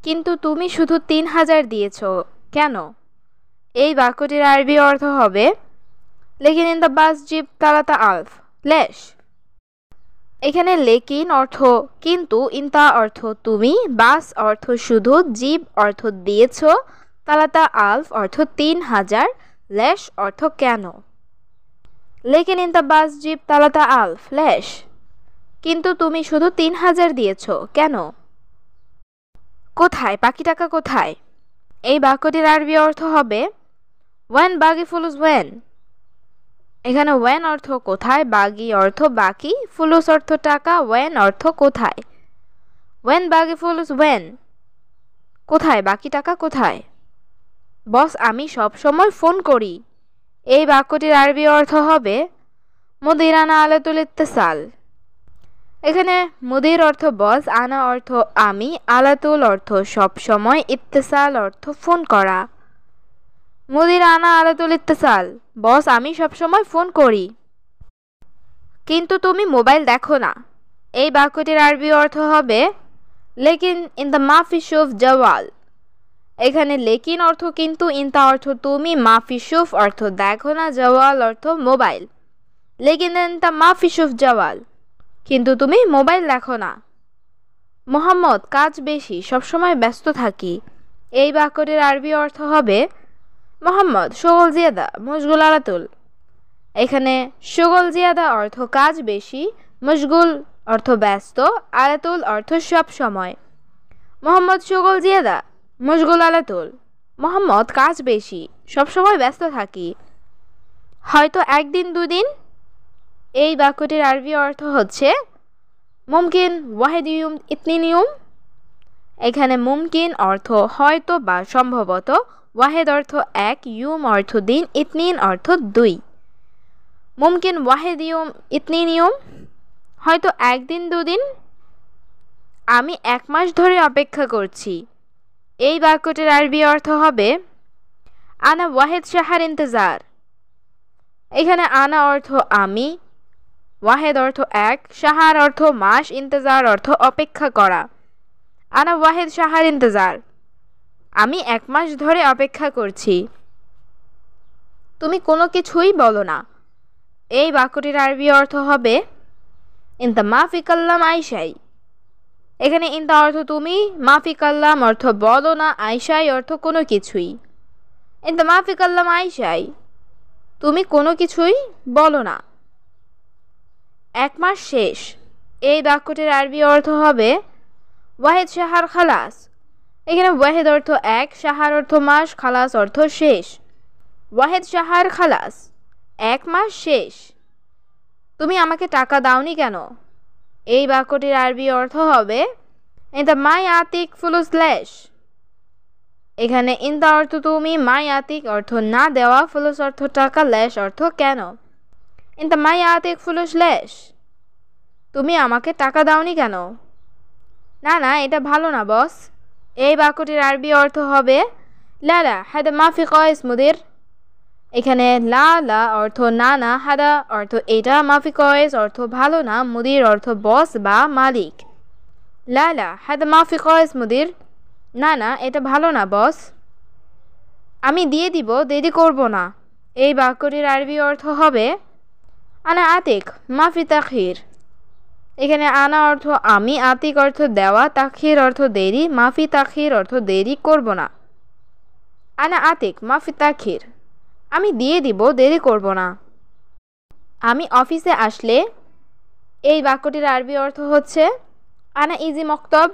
কিন্তু তুমি শুধু ৩,০০০ দিয়েছ কেন? এই বাক্যটির আরবি অর্থ হবে লেকিন ইন দ্য বাস জিব তালাতা আলফ লেশ। এখানে লেকিন অর্থ কিন্তু, ইনতা অর্থ তুমি, বাস অর্থ শুধু, জিব অর্থ দিয়েছ, তালাতা আলফ অর্থ ৩,০০০, লেশ অর্থ কেন। লেকিন ইন দ্য বাস জিব তালাতা আলফ লেশ, কিন্তু তুমি শুধু ৩,০০০ দিয়েছ কেন? কোথায়, বাকি টাকা কোথায়? এই বাক্যটির আরবি অর্থ হবে ওয়েন বাগি ফুলুস ওয়েন। এখানে ওয়েন অর্থ কোথায়, বাগি অর্থ বাকি, ফুলুস অর্থ টাকা, ওয়েন অর্থ কোথায়। ওয়েন বাগি ফুলুস ওয়েন, কোথায় বাকি টাকা কোথায়? বস আমি সব সময় ফোন করি। এই বাক্যটির আরবি অর্থ হবে মুদির আনা আলাতুল ইত্তেসাল। এখানে মুদির অর্থ বস, আনা অর্থ আমি, আলাতুল অর্থ সব সময়, ইত্তেসাল অর্থ ফোন করা। মুদির আনা আলাতুল ইত্তেসাল, বস আমি সবসময় ফোন করি। কিন্তু তুমি মোবাইল দেখো না। এই বাক্যটির আরবি অর্থ হবে লেকিন ইন দ্য মাফি শুফ জওয়াল। এখানে লেকিন অর্থ কিন্তু, ইনতা অর্থ তুমি, মাফি শুফ অর্থ দেখো না, জওয়াল অর্থ মোবাইল। লেকিন ইন দ্য মাফি শুফ জওয়াল, কিন্তু তুমি মোবাইল দেখো না। মোহাম্মদ কাজ বেশি, সবসময় ব্যস্ত থাকি। এই বাক্যটির আরবি অর্থ হবে মোহাম্মদ শগল জিয়াদা মশগুল আলাতুল। এখানে শগল জিয়াদা অর্থ কাজ বেশি, মশগুল অর্থ ব্যস্ত, আলাতুল অর্থ সব সময়। মোহাম্মদ শগল জিয়াদা মশগুল আলাতুল, মোহাম্মদ কাজ বেশি, সবসময় ব্যস্ত থাকি। হয়তো একদিন দুদিন। এই বাক্যটির আরবি অর্থ হচ্ছে মুমকিন ওয়াহিদ ইউম ইতনিন ইউম। এখানে মুমকিন অর্থ হয়তো বা সম্ভবত, ওয়াহেদ অর্থ এক, ইউম অর্থ দিন, ইতনিন অর্থ ২। মুমকিন ওয়াহেদ ইউম ইতনিন ইউম, হয়তো একদিন দুদিন। আমি ১ মাস ধরে অপেক্ষা করছি। এই বাক্যটির আরবি অর্থ হবে আনা ওয়াহেদ শাহার ইন্তজার। এখানে আনা অর্থ আমি, ওয়াহেদ অর্থ এক, শাহার অর্থ মাস, ইন্তজার অর্থ অপেক্ষা করা। আনা ওয়াহেদ শাহার ইন্তজার, আমি ১ মাস ধরে অপেক্ষা করছি। তুমি কোনো কিছুই বলো না। এই বাক্যটির আরবি অর্থ হবে ইনতা মাফি কাল্লাম আইসাই। এখানে ইনতা অর্থ তুমি, মাফি কাল্লাম অর্থ বলো না, আইসাই অর্থ কোনো কিছুই। ইনতা মাফি কাল্লাম আইসাই, তুমি কোনো কিছুই বলো না। ১ মাস শেষ। এই বাক্যটির আরবি অর্থ হবে ওয়াহেদ শাহার খালাস। এখানে ওয়াহেদ অর্থ এক, শাহার অর্থ মাস, খালাস অর্থ শেষ। ওয়াহেদ শাহার খালাস, ১ মাস শেষ। তুমি আমাকে টাকা দাওনি কেন? এই বাক্যটির আরবি অর্থ হবে ইনতা মা ইয়াতিক ফুলুস লেশ। এখানে ইনতা অর্থ তুমি, মা ইয়াতিক অর্থ না দেওয়া, ফুলুস অর্থ টাকা, লেশ অর্থ কেন। ইনতা মা ইয়াতিক ফুলুস লেশ, তুমি আমাকে টাকা দাওনি কেন? না না, এটা ভালো না বস। এই বাক্যটির আরবি অর্থ হবে লা লা হাদা মাফি কয়েস মুদির। এখানে লা লা অর্থ না না, হাদা অর্থ এটা, মাফি কয়েস অর্থ ভালো না, মুদির অর্থ বস বা মালিক। লা লা হাদা মাফি কয়েস মুদির, না না এটা ভালো না বস। আমি দিয়ে দিব, দেরি করব না। এই বাক্যটির আরবি অর্থ হবে আনা আতিক মাফি তাখির। এখানে আনা অর্থ আমি, আতিক অর্থ দেওয়া, তাখির অর্থ দেরি, মাফি তাখির অর্থ দেরি করব না। আনা আতিক মাফি তাখির, আমি দিয়ে দিব, দেরি করব না। আমি অফিসে আসলে, এই বাক্যটির আরবি অর্থ হচ্ছে আনা ইজি মক্তব।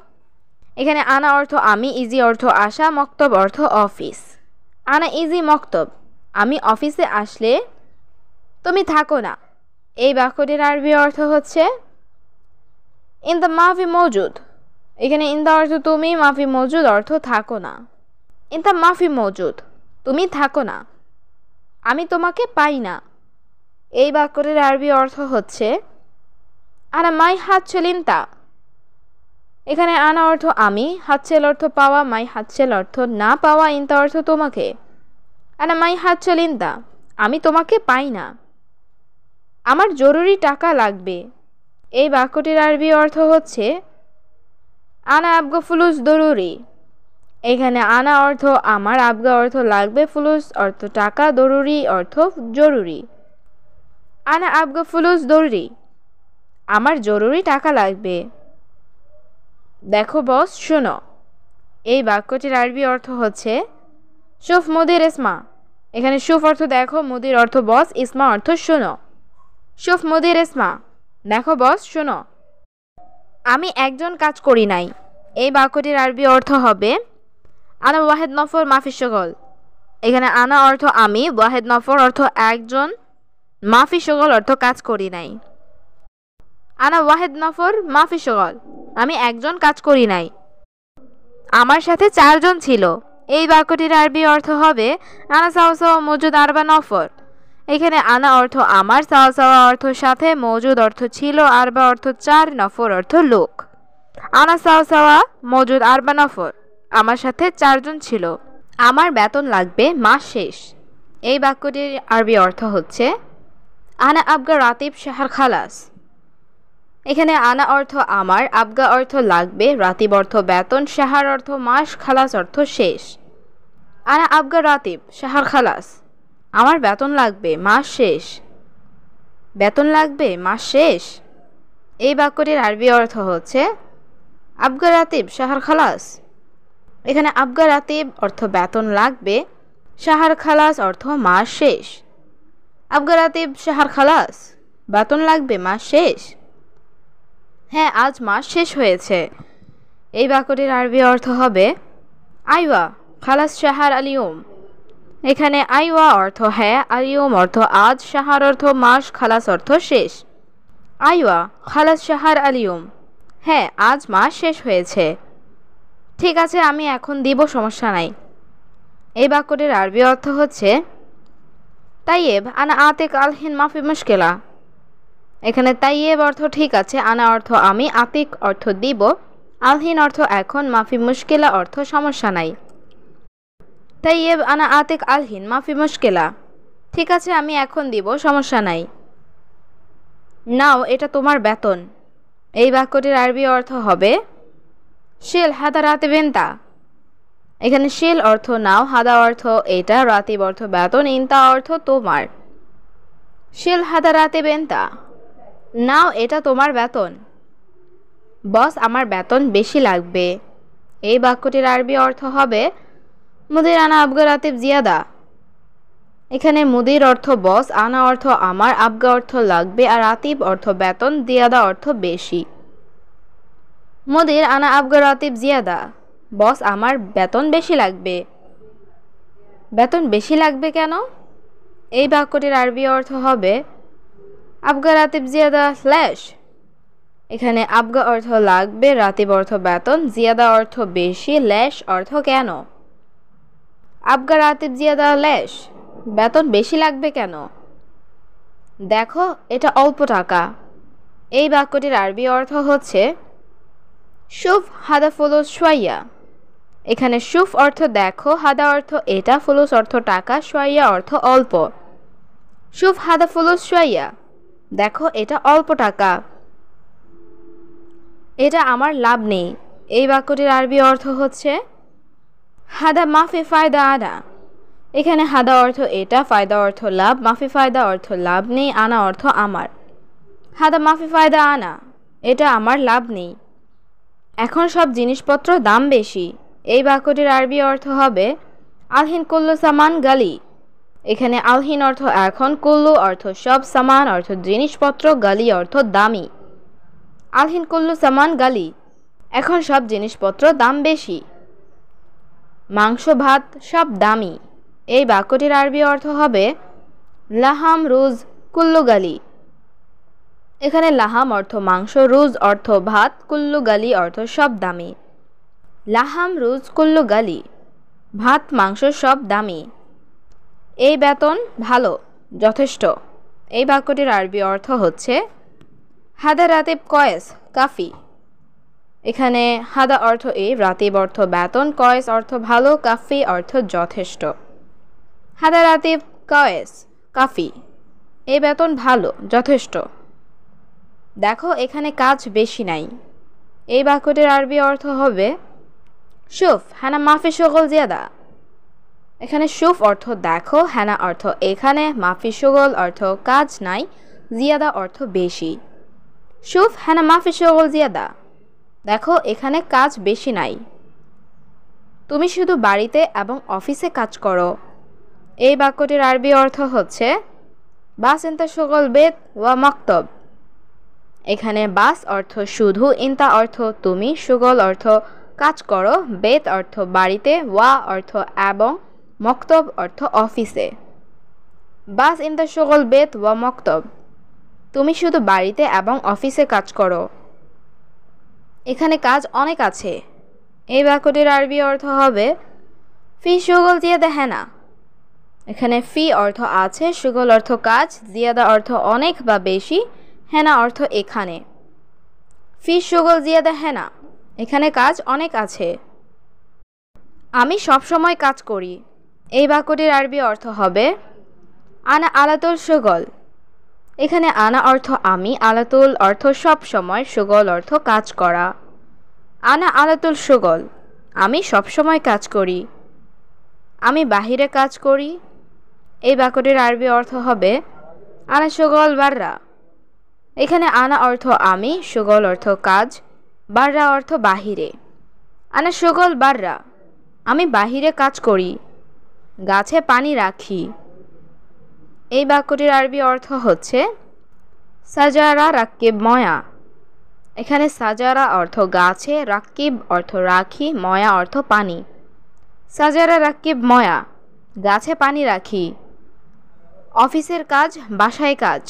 এখানে আনা অর্থ আমি, ইজি অর্থ আসা, মক্তব অর্থ অফিস। আনা ইজি মক্তব, আমি অফিসে আসলে তুমি থাকো না। এই বাক্যটির আরবি অর্থ হচ্ছে ইনতা মাফি মৌজুদ। এখানে ইনতা অর্থ তুমি, মাফি মৌজুদ অর্থ থাকো না। ইনতা মাফি মৌজুদ, তুমি থাকো না। আমি তোমাকে পাই না। এই বাক্যটির আরবি অর্থ হচ্ছে আনা মাই হাতছেল ইনতা। এখানে আনা অর্থ আমি, হাতছেল অর্থ পাওয়া, মাই হাতছেল অর্থ না পাওয়া, ইনতা অর্থ তোমাকে। আনা মাই হাতছেল ইনতা, আমি তোমাকে পাই না। আমার জরুরি টাকা লাগবে। এই বাক্যটির আরবি অর্থ হচ্ছে আনা আবগা ফুলুস দরুরি। এখানে আনা অর্থ আমার, আবগা অর্থ লাগবে, ফুলুস অর্থ টাকা, দরুরি অর্থ জরুরি। আনা আবগা ফুলুস দরুরি, আমার জরুরি টাকা লাগবে। দেখো বস, শোনো। এই বাক্যটির আরবি অর্থ হচ্ছে শুফ মুদির ইসমা। এখানে শুফ অর্থ দেখো, মুদির অর্থ বস, ইসমা অর্থ শোনো। শুফ মুদির ইসমা, দেখো বস, শোনো। আমি একজন কাজ করি নাই। এই বাক্যটির আরবি অর্থ হবে আনা ওয়াহেদ নফর মাফি শগল। এখানে আনা অর্থ আমি, ওয়াহেদ নফর অর্থ একজন, মাফি শগল অর্থ কাজ করি নাই। আনা ওয়াহেদ নফর মাফি শগল, আমি একজন কাজ করি নাই। আমার সাথে 4 জন ছিল। এই বাক্যটির আরবি অর্থ হবে আনা সাও সাও মজুদ আরবা নফর। এখানে আনা অর্থ আমার, সাও সাওয়া অর্থ সাথে, মজুদ অর্থ ছিল, আরবা অর্থ 4, নফর অর্থ লোক। আনা সাও সাওয়া মজুদ আরবা নফর, আমার সাথে 4 জন ছিল। আমার বেতন লাগবে মাস শেষ। এই বাক্যটির আরবি অর্থ হচ্ছে আনা আবগা রাতিব শাহর খালাস। এখানে আনা অর্থ আমার, আবগা অর্থ লাগবে, রাতিব অর্থ বেতন, শাহর অর্থ মাস, খালাস অর্থ শেষ। আনা আবগা রাতিব শাহর খালাস, আমার বেতন লাগবে মাস শেষ। বেতন লাগবে মাস শেষ। এই বাক্যটির আরবি অর্থ হচ্ছে আবগা রাতিব শাহর খালাস। এখানে আবগা রাতিব অর্থ বেতন লাগবে, শাহর খালাস অর্থ মাস শেষ। আবগা রাতিব শাহর খালাস, বেতন লাগবে মাস শেষ। হ্যাঁ, আজ মাস শেষ হয়েছে। এই বাক্যটির আরবি অর্থ হবে আইওয়া খালাস শাহর আলিয়ম। এখানে আইওয়া অর্থ হ্যাঁ, আলিয়ম অর্থ আজ, শাহর অর্থ মাস, খালাস অর্থ শেষ। আইওয়া খালাস শাহর আলিয়ম, হ্যাঁ আজ মাস শেষ হয়েছে। ঠিক আছে, আমি এখন দিব, সমস্যা নাই। এই বাক্যটির আরবি অর্থ হচ্ছে তাইয়েব আনা আতিক আলহিন মাফি মুশকিলা। এখানে তাইয়েব অর্থ ঠিক আছে, আনা অর্থ আমি, আতিক অর্থ দিব, আলহিন অর্থ এখন, মাফি মুশকিলা অর্থ সমস্যা নাই। তাইয়েব আনা আতিক আলহিন মাফি মুশকিলা, ঠিক আছে আমি এখন দিব, সমস্যা নাই। নাও, এটা তোমার বেতন। এই বাক্যটির আরবি অর্থ হবে শিল হাদা রাতে বেন্তা। এখানে শিল অর্থ নাও, হাদা অর্থ এটা, রাতিব অর্থ বেতন, ইনতা অর্থ তোমার। শিল হাদা রাতে বেন্তা, নাও এটা তোমার বেতন। বস, আমার বেতন বেশি লাগবে। এই বাক্যটির আরবি অর্থ হবে মুদির আনা আবগা রাতিব জিয়াদা। এখানে মুদির অর্থ বস, আনা অর্থ আমার, আবগা অর্থ লাগবে, আর রাতিব অর্থ বেতন, জিয়াদা অর্থ বেশি। মুদির আনা আবগা রাতিব জিয়াদা, বস আমার বেতন বেশি লাগবে। বেতন বেশি লাগবে কেন? এই বাক্যটির আরবি অর্থ হবে আবগা রাতিব জিয়াদা লেশ। এখানে আবগা অর্থ লাগবে, রাতিব অর্থ বেতন, জিয়াদা অর্থ বেশি, লেশ অর্থ কেন। আবগা রাতিব জিয়াদা লেশ, বেতন বেশি লাগবে কেন। দেখো এটা অল্প টাকা। এই বাক্যটির আরবি অর্থ হচ্ছে শুফ হাদা ফুলুস শোয়াইয়া। এখানে শুফ অর্থ দেখো, হাদা অর্থ এটা, ফুলুস অর্থ টাকা, শোয়াইয়া অর্থ অল্প। শুফ হাদা ফুলুস শোয়াইয়া, দেখো এটা অল্প টাকা। এটা আমার লাভ নেই। এই বাক্যটির আরবি অর্থ হচ্ছে হাদা মাফি ফায়দা আনা। এখানে হাদা অর্থ এটা, ফায়দা অর্থ লাভ, মাফি ফায়দা অর্থ লাভ নেই, আনা অর্থ আমার। হাদা মাফি ফায়দা আনা, এটা আমার লাভ নেই। এখন সব জিনিসপত্র দাম বেশি। এই বাক্যটির আরবি অর্থ হবে আলহিন কুল্লু সামান গালি। এখানে আলহিন অর্থ এখন, কুল্লু অর্থ সব, সামান অর্থ জিনিসপত্র, গালি অর্থ দামি। আলহিন কুল্লু সামান গালি, এখন সব জিনিসপত্র দাম বেশি। মাংস ভাত সব দামি। এই বাক্যটির আরবি অর্থ হবে লাহাম রুজ কুল্লু গালি। এখানে লাহাম অর্থ মাংস, রুজ অর্থ ভাত, কুল্লু গালি অর্থ সব দামি। লাহাম রুজ কুল্লু গালি, ভাত মাংস সব দামি। এই বেতন ভালো, যথেষ্ট। এই বাক্যটির আরবি অর্থ হচ্ছে হাদা রাতিব কয়েস কাফি। এখানে হাদা অর্থ এই, রাতিব অর্থ বেতন, কয়েস অর্থ ভালো, কাফি অর্থ যথেষ্ট। হাদা রাতিব কয়েস কাফি, এই বেতন ভালো, যথেষ্ট। দেখো এখানে কাজ বেশি নাই। এই বাক্যটির আরবি অর্থ হবে শুফ হানা মাফি শগল জিয়াদা। এখানে শুফ অর্থ দেখো, হানা অর্থ এখানে, মাফি শগল অর্থ কাজ নাই, জিয়াদা অর্থ বেশি। শুফ হানা মাফি শগল জিয়াদা, দেখো এখানে কাজ বেশি নাই। তুমি শুধু বাড়িতে এবং অফিসে কাজ করো। এই বাক্যটির আরবি অর্থ হচ্ছে বাস ইন্তা শগল বেত ওয়া মক্তব। এখানে বাস অর্থ শুধু, ইন্তা অর্থ তুমি, সুগল অর্থ কাজ করো, বেত অর্থ বাড়িতে, ওয়া অর্থ এবং, মক্তব অর্থ অফিসে। বাস ইন্তা শগল বেত ওয়া মক্তব, তুমি শুধু বাড়িতে এবং অফিসে কাজ করো। এখানে কাজ অনেক আছে। এই বাক্যটির আরবি অর্থ হবে ফি সুগল জিয়াদা হেনা। এখানে ফি অর্থ আছে, সুগল অর্থ কাজ, জিয়াদা অর্থ অনেক বা বেশি, হেনা অর্থ এখানে। ফি সুগল জিয়াদা হেনা, এখানে কাজ অনেক আছে। আমি সব সময় কাজ করি। এই বাক্যটির আরবি অর্থ হবে আনা আলাতুল সুগল। এখানে আনা অর্থ আমি, আলাতুল অর্থ সব সময়, সুগল অর্থ কাজ করা। আনা আলাতুল সুগল, আমি সব সময় কাজ করি। আমি বাহিরে কাজ করি। এই বাক্যটির আরবি অর্থ হবে আনা সুগল বাররা। এখানে আনা অর্থ আমি, সুগল অর্থ কাজ, বাররা অর্থ বাহিরে। আনা সুগল বাররা, আমি বাহিরে কাজ করি। গাছে পানি রাখি। এই বাক্যটির আরবি অর্থ হচ্ছে সাজারা রাক্কিব ময়া। এখানে সাজারা অর্থ গাছে, রাক্কিব অর্থ রাখি, ময়া অর্থ পানি। সাজারা রাক্কিব ময়া, গাছে পানি রাখি। অফিসের কাজ, বাসায় কাজ।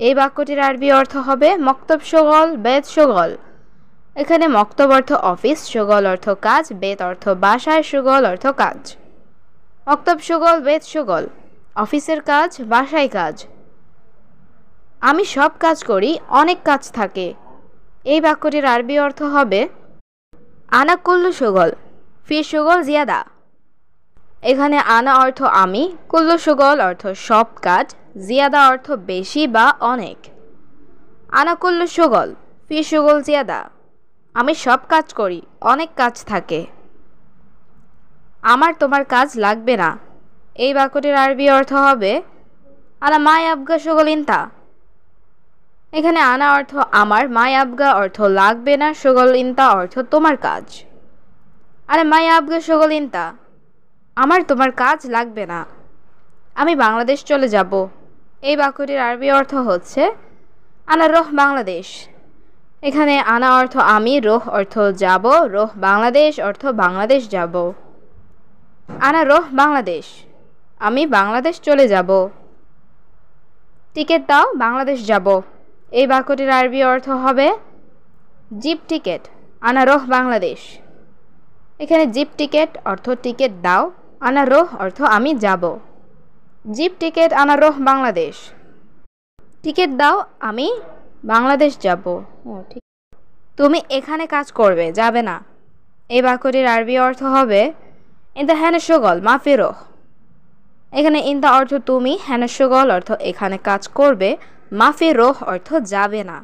এই বাক্যটির আরবি অর্থ হবে মক্তব শগল বেত শগল। এখানে মক্তব অর্থ অফিস, শগল অর্থ কাজ, বেত অর্থ বাসায়, শগল অর্থ কাজ। মক্তব শগল বেত শগল, অফিসের কাজ, বাসায় কাজ। আমি সব কাজ করি, অনেক কাজ থাকে। এই বাক্যটির আরবি অর্থ হবে আনা কুল্লু শগল ফি শগল জিয়াদা। এখানে আনা অর্থ আমি, কুল্লু শগল অর্থ সব কাজ, জিয়াদা অর্থ বেশি বা অনেক। আনা কুল্লু শগল ফি শগল জিয়াদা, আমি সব কাজ করি, অনেক কাজ থাকে। আমার তোমার কাজ লাগবে না। এই বাক্যটির আরবি অর্থ হবে আনা মাই আবগা শগল ইন্তা। এখানে আনা অর্থ আমার, মাই আবগা অর্থ লাগবে না, শগল ইন্তা অর্থ তোমার কাজ। আরে মাই আবগা শগল ইন্তা, আমার তোমার কাজ লাগবে না। আমি বাংলাদেশ চলে যাব। এই বাক্যটির আরবি অর্থ হচ্ছে আনা রোহ বাংলাদেশ। এখানে আনা অর্থ আমি, রোহ অর্থ যাব, রোহ বাংলাদেশ অর্থ বাংলাদেশ যাব। আনা রোহ বাংলাদেশ, আমি বাংলাদেশ চলে যাব। টিকিট দাও, বাংলাদেশ যাব। এই বাক্যটির আরবি অর্থ হবে জিপ টিকেট আনা রোহ বাংলাদেশ। এখানে জিপ টিকেট অর্থ টিকেট দাও, আনা রোহ অর্থ আমি যাব। জিপ টিকেট আনা রোহ বাংলাদেশ, টিকিট দাও আমি বাংলাদেশ যাব। ঠিক। তুমি এখানে কাজ করবে, যাবে না। এই বাক্যটির আরবি অর্থ হবে ইনতা হ্যানে শগল মাফি রোহ। এখানে ইনতা অর্থ তুমি, হ্যানে শগল অর্থ এখানে কাজ করবে, মাফি রোহ অর্থ যাবে না।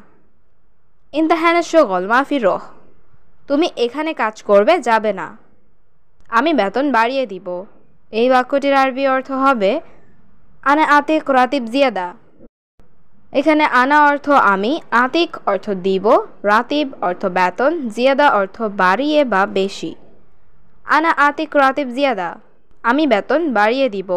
ইনতা হ্যানে শগল মাফি রোহ, তুমি এখানে কাজ করবে, যাবে না। আমি বেতন বাড়িয়ে দিব। এই বাক্যটির আরবি অর্থ হবে আনা আতিক রাতিব জিয়াদা। এখানে আনা অর্থ আমি, আতিক অর্থ দিব, রাতিব অর্থ বেতন, জিয়াদা অর্থ বাড়িয়ে বা বেশি। আনা আতিক রাতিব জিয়াদা, আমি বেতন বাড়িয়ে দিব।